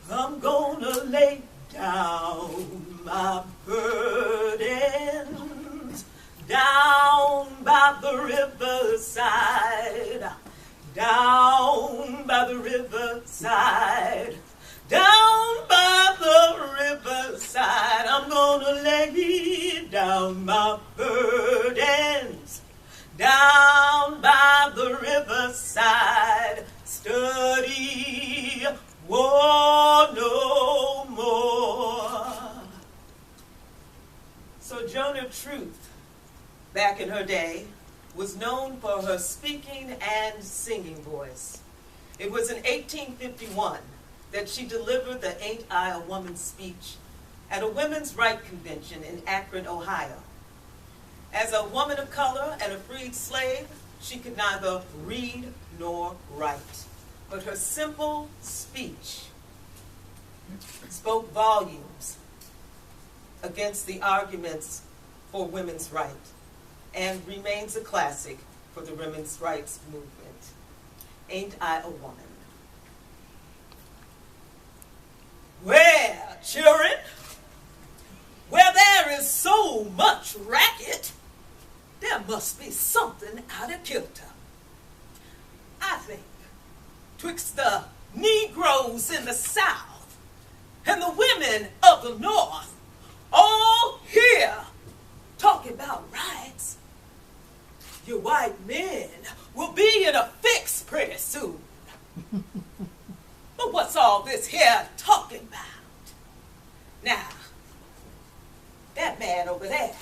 I'm gonna lay down my burdens down by the riverside, down by the riverside, down by the riverside. I'm gonna lay down my burdens down by the riverside. Study war no more. Sojourner Truth, back in her day, was known for her speaking and singing voice. It was in 1851 that she delivered the Ain't I a Woman speech at a women's rights convention in Akron, Ohio. As a woman of color and a freed slave, she could neither read nor write, but her simple speech spoke volumes against the arguments for women's rights and remains a classic for the women's rights movement. Ain't I a Woman? Well, children, where there is so much racket, there must be something out of kilter. I think twixt the Negroes in the South and the women of the North, all here talking about rights, you white men will be in a fix pretty soon. But what's all this here talking about? Now, that man over there,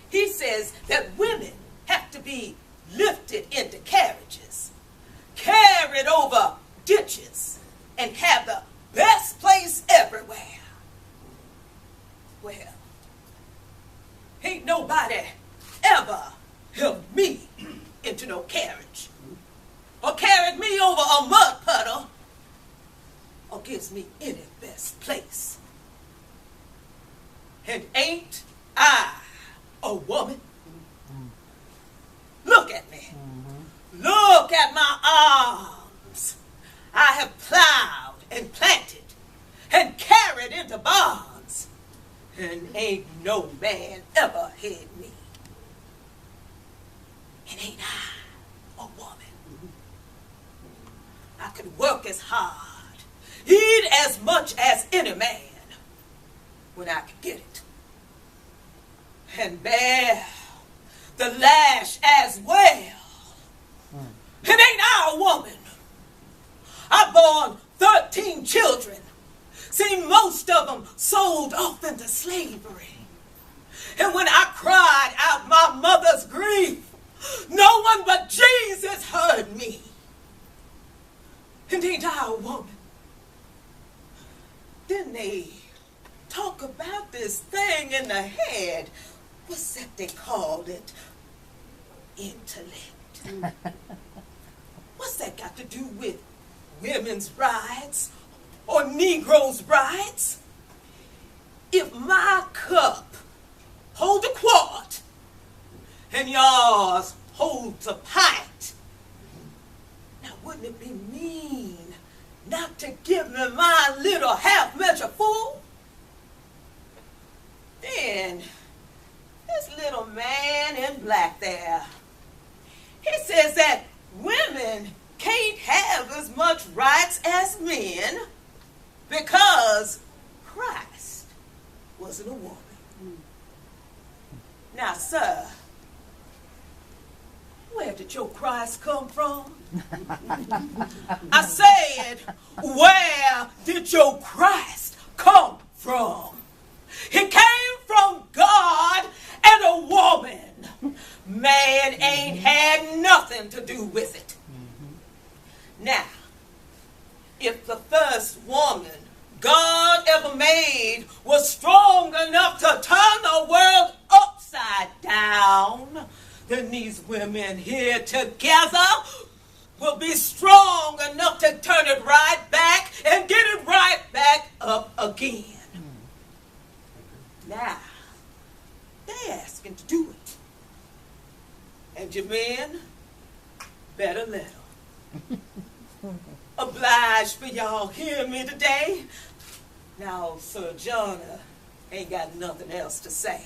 he says that women have to be lifted into carriages, carried over ditches, and have the best place everywhere. Well, ain't nobody ever helped me into no carriage, or carried me over a mud puddle, or gives me any best place. And ain't I a woman? Look at me. Look at my arms. I have plowed and planted and carried into barns, and ain't no man ever had me. And ain't I a woman? I could work as hard, eat as much as any man when I could get it, and bear the lash as well. And ain't I a woman? I born 13 children, seen most of them sold off into slavery. And when I cried out my mother's grief, no one but Jesus heard me. And ain't I a woman? Then they talk about this thing in the head. What's that they called it? Intellect. What's that got to do with women's rights or Negroes' rights? If my cup holds a quart and yours holds a pint, now wouldn't it be mean not to give me my little half measure full? Then this little man in black there, he says that women can't have as much rights as men because Christ wasn't a woman. Now, sir, where did your Christ come from? I said, where did your Christ come from? He came from God and a woman. Man ain't had nothing to do with it. Now, if the first woman God ever made was strong enough to turn the world upside down, then these women here together will be strong enough to turn it right back and get it right back up again. Now, they're asking to do it. And your men better let them. Oblige for y'all hear me today? Now, Sojourner ain't got nothing else to say.